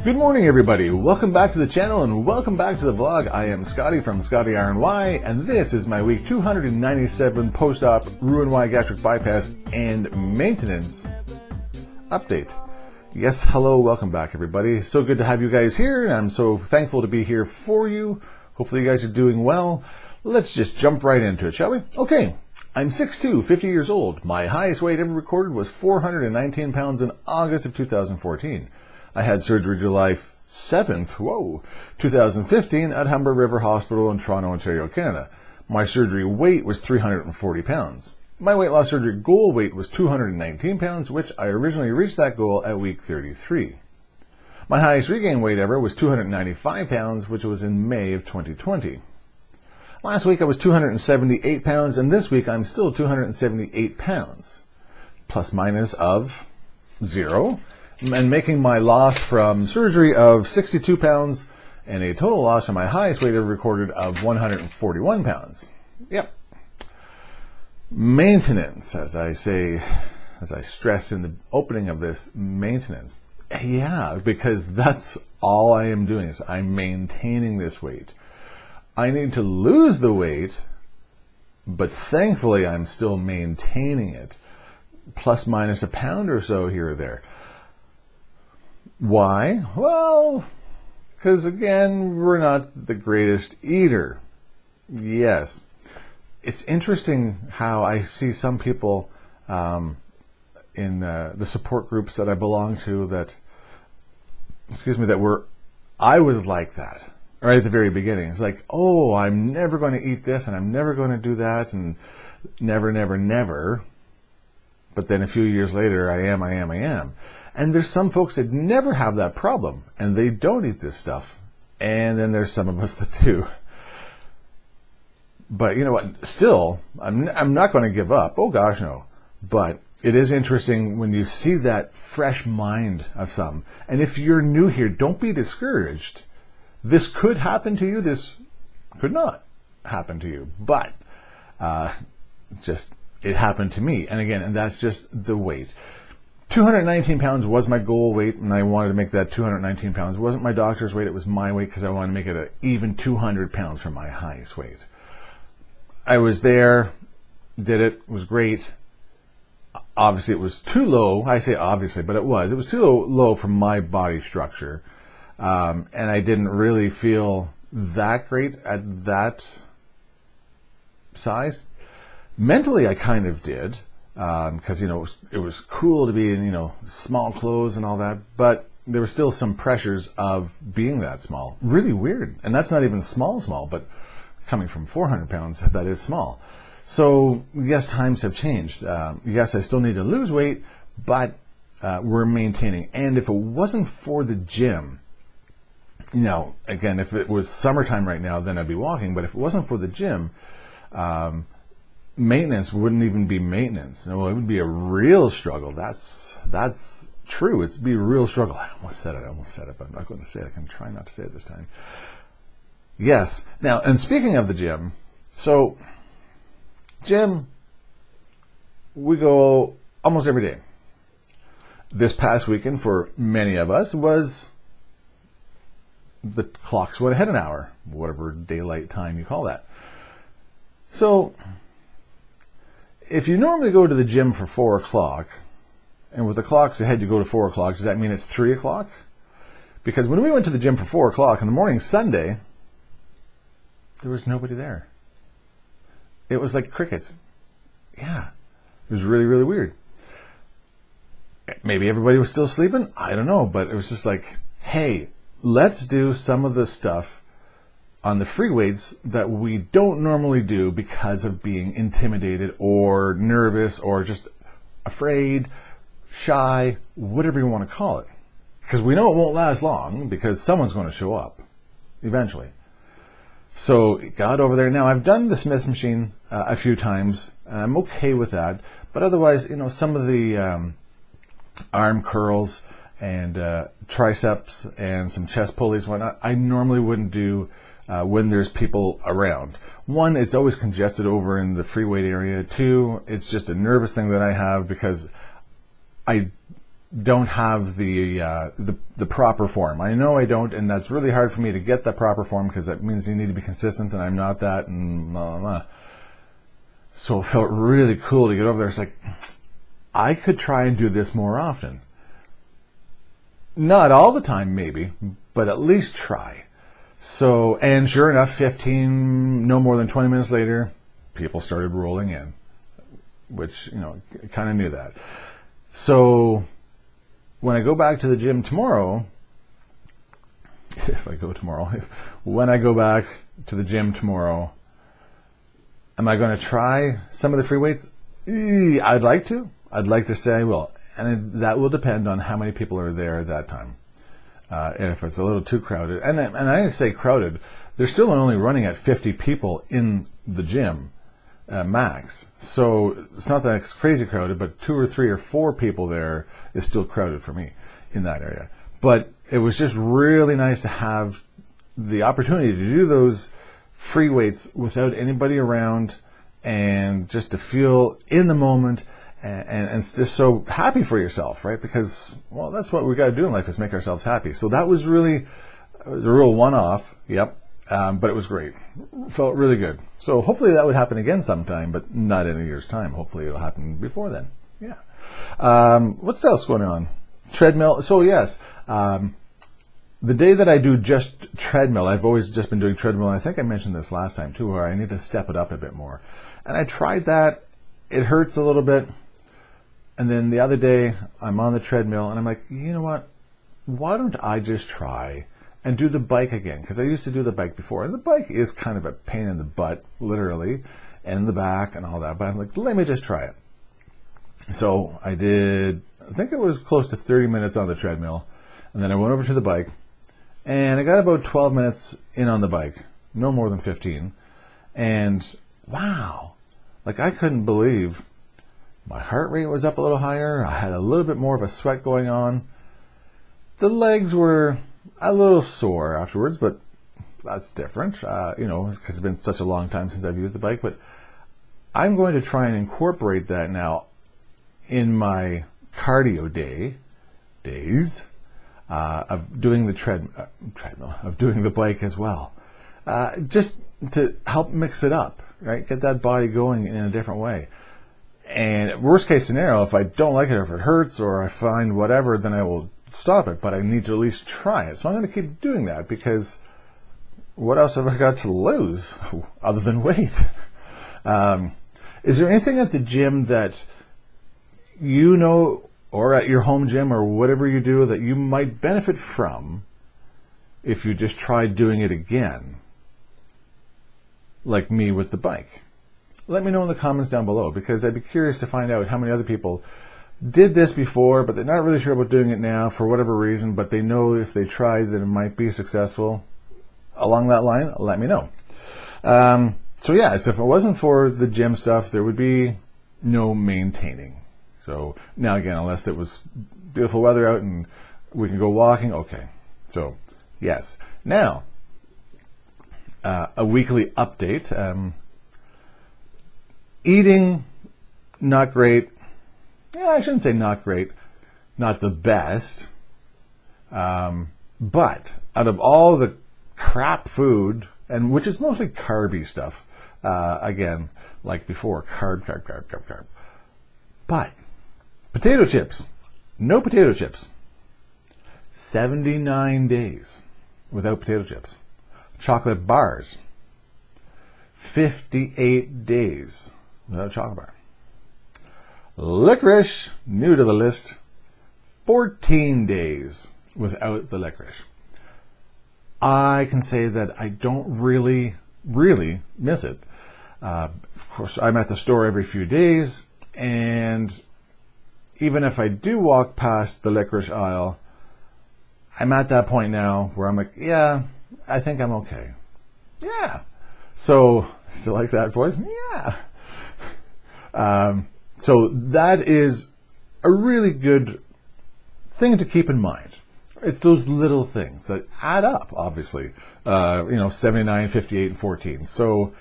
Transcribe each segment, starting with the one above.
Good morning, everybody. Welcome back to the channel and welcome back to the vlog. I am Scotty from Skotti RNY, and this is my week 297 post-op Roux-en-Y gastric bypass and maintenance update. Yes, hello, welcome back, everybody. So good to have you guys here, and I'm so thankful to be here for you. Hopefully you guys are doing well. Let's just jump right into it, shall we? Okay, I'm 6'2", 50 years old. My highest weight ever recorded was 419 pounds in August of 2014. I had surgery July 7th, 2015 at Humber River Hospital in Toronto, Ontario, Canada. My surgery weight was 340 pounds. My weight loss surgery goal weight was 219 pounds, which I originally reached that goal at week 33. My highest regain weight ever was 295 pounds, which was in May of 2020. Last week I was 278 pounds, and this week I'm still 278 pounds, plus minus of 0. And making my loss from surgery of 62 pounds and a total loss from my highest weight ever recorded of 141 pounds. Yep. Maintenance, as I stress in the opening of this, maintenance. Yeah, because that's all I am doing is I'm maintaining this weight. I need to lose the weight, but thankfully I'm still maintaining it, plus minus a pound or so here or there. Why? Well, because again, we're not the greatest eater. Yes. It's interesting how I see some people in the support groups that I belong to I was like that right at the very beginning. It's like, oh, I'm never going to eat this and I'm never going to do that and never, never, never. But then a few years later, I am. And there's some folks that never have that problem, and they don't eat this stuff. And then there's some of us that do. But you know what? Still, I'm not going to give up. Oh gosh, no. But it is interesting when you see that fresh mind of some. And if you're new here, don't be discouraged. This could happen to you. This could not happen to you. But it happened to me. And again, and that's just the weight. 219 pounds was my goal weight, and I wanted to make that 219 pounds. It wasn't my doctor's weight, it was my weight because I wanted to make it an even 200 pounds from my highest weight. I was there, did it, it was great. Obviously, it was too low. I say obviously, but it was too low for my body structure. And I didn't really feel that great at that size. Mentally, I kind of did. Because it was cool to be in small clothes and all that, but there were still some pressures of being that small. Really weird, and that's not even small, but coming from 400 pounds, that is small. So yes, times have changed. Yes, I still need to lose weight, but we're maintaining. And if it wasn't for the gym, again, if it was summertime right now, then I'd be walking. But if it wasn't for the gym, maintenance wouldn't even be maintenance. No, it would be a real struggle. That's true. It'd be a real struggle. I almost said it, but I'm not going to say it. I can try not to say it this time. Yes. Now, and speaking of the gym, so gym, we go almost every day. This past weekend for many of us was the clocks went ahead an hour, whatever daylight time you call that. So if you normally go to the gym for 4 o'clock, and with the clocks ahead you go to 4 o'clock, does that mean it's 3 o'clock? Because when we went to the gym for 4 o'clock in the morning Sunday, there was nobody there. It was like crickets. Yeah, it was really, really weird. Maybe everybody was still sleeping? I don't know, but it was just like, hey, let's do some of the stuff on the free weights that we don't normally do because of being intimidated or nervous or just afraid, shy, whatever you want to call it. Because we know it won't last long because someone's going to show up eventually. So got over there. Now I've done the Smith machine a few times and I'm okay with that. But otherwise, some of the arm curls and triceps and some chest pulleys and whatnot, I normally wouldn't do when there's people around. One, it's always congested over in the free weight area. Two, it's just a nervous thing that I have because I don't have the proper form. I know I don't, and that's really hard for me to get the proper form because that means you need to be consistent, and I'm not that, and blah, blah, blah. So it felt really cool to get over there. It's like, I could try and do this more often. Not all the time, maybe, but at least try. So, and sure enough, no more than 20 minutes later, people started rolling in, which, kind of knew that. So when I go back to the gym tomorrow, when I go back to the gym tomorrow, am I going to try some of the free weights? I'd like to. I'd like to say I will. And that will depend on how many people are there at that time. And if it's a little too crowded, and I say crowded, they're still only running at 50 people in the gym, max. So it's not that it's crazy crowded, but 2 or 3 or 4 people there is still crowded for me in that area. But it was just really nice to have the opportunity to do those free weights without anybody around, and just to feel in the moment. And it's just so happy for yourself, right? Because, well, that's what we got to do in life, is make ourselves happy. So that was it was a real one-off, yep. But it was great. Felt really good. So hopefully that would happen again sometime, but not in a year's time. Hopefully it'll happen before then. Yeah. What's else going on? Treadmill. So yes, the day that I do just treadmill, I've always just been doing treadmill. And I think I mentioned this last time too, where I need to step it up a bit more. And I tried that. It hurts a little bit. And then the other day, I'm on the treadmill, and I'm like, you know what? Why don't I just try and do the bike again? Because I used to do the bike before. And the bike is kind of a pain in the butt, literally, and the back and all that. But I'm like, let me just try it. So I did, I think it was close to 30 minutes on the treadmill. And then I went over to the bike. And I got about 12 minutes in on the bike. No more than 15. And wow. Like, I couldn't believe my heart rate was up a little higher. I had a little bit more of a sweat going on. The legs were a little sore afterwards, but that's different, because it's been such a long time since I've used the bike. But I'm going to try and incorporate that now in my cardio days of doing the treadmill, of doing the bike as well, just to help mix it up, right? Get that body going in a different way. And worst case scenario, if I don't like it, or if it hurts, or I find whatever, then I will stop it. But I need to at least try it. So I'm going to keep doing that, because what else have I got to lose other than weight? Is there anything at the gym that or at your home gym, or whatever you do, that you might benefit from if you just tried doing it again, like me with the bike? Let me know in the comments down below, because I'd be curious to find out how many other people did this before, but they're not really sure about doing it now for whatever reason, but they know if they tried that it might be successful. Along that line, let me know. So yeah, so if it wasn't for the gym stuff, there would be no maintaining. So now again, unless it was beautiful weather out and we can go walking, okay. So yes. Now, a weekly update. Eating, not great. Yeah, I shouldn't say not great. Not the best. But out of all the crap food, and which is mostly carby stuff, again, like before, carb. But potato chips, no potato chips. 79 days without potato chips. Chocolate bars, 58 days without a chocolate bar. Licorice, new to the list, 14 days without the licorice. I can say that I don't really miss it. Of course, I'm at the store every few days, and even if I do walk past the licorice aisle, I'm at that point now where I'm like, yeah, I think I'm okay. Yeah. So, still like that voice? Yeah. So that is a really good thing to keep in mind. It's those little things that add up, obviously. 79, 58, and 14. So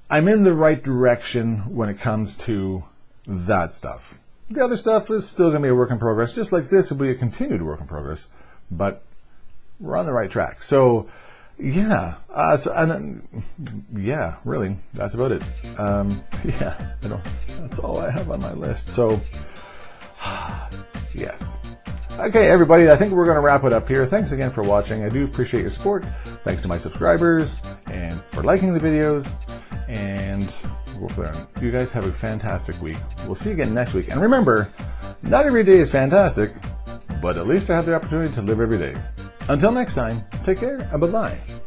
I'm in the right direction when it comes to that stuff. The other stuff is still going to be a work in progress, just like this will be a continued work in progress, but we're on the right track. So yeah, yeah, really, that's about it. Yeah, that's all I have on my list. So yes. Okay, everybody, I think we're going to wrap it up here. Thanks again for watching. I do appreciate your support. Thanks to my subscribers and for liking the videos. And you guys have a fantastic week. We'll see you again next week. And remember, not every day is fantastic, but at least I have the opportunity to live every day. Until next time, take care and bye-bye.